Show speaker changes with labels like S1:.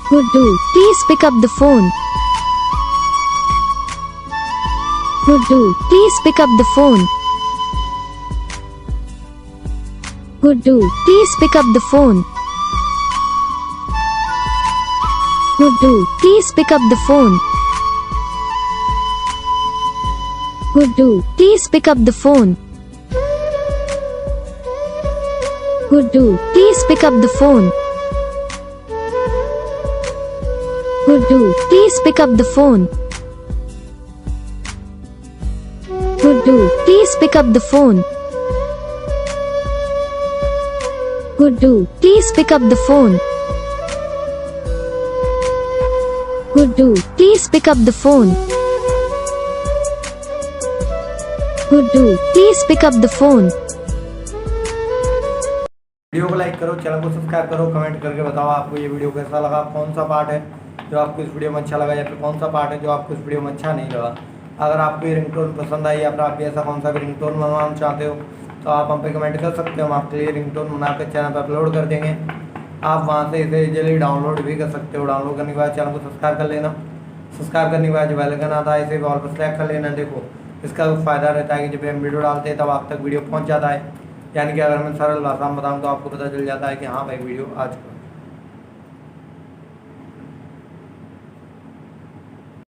S1: Guddu, please pick up the phone. Guddu, please pick up the phone. Guddu, please pick up the phone. Guddu, please pick up the phone. Guddu, please pick up the phone. Guddu, please pick up the phone. Guddu, please pick up the phone. Guddu, please pick up the phone. Guddu, please pick up the phone. Guddu, please pick up the phone. Guddu, please pick up the phone.
S2: Video को like करो, channel को subscribe करो, comment करके बताओ आपको ये video कैसा लगा, कौन सा पार्ट है जो आपको इस वीडियो में अच्छा लगा या फिर कौन सा पार्ट है जो आपको इस वीडियो में अच्छा नहीं लगा। अगर आपको ये रिंगटोन पसंद आई या फिर आप ऐसा कौन सा भी रिंगटोन बनवाना चाहते हो तो आप हम पे कमेंट कर सकते हो। हम आपके लिए रिंगटोन बनाकर चैनल पर अपलोड कर देंगे। आप वहाँ से इसे इजीली डाउनलोड भी कर सकते हो। डाउनलोड करने के बाद चैनल को सब्सक्राइब कर लेना। सब्सक्राइब करने के बाद जो बेल आइकन आता है इसे ऑल पर सेलेक्ट कर लेना। देखो इसका फ़ायदा रहता है कि जब हम वीडियो डालते हैं तब आप तक वीडियो पहुँच जाता है, यानी कि अगर मैं सरल भाषा में बताऊँ तो आपको पता चल जाता है कि हाँ भाई वीडियो आ चुका है।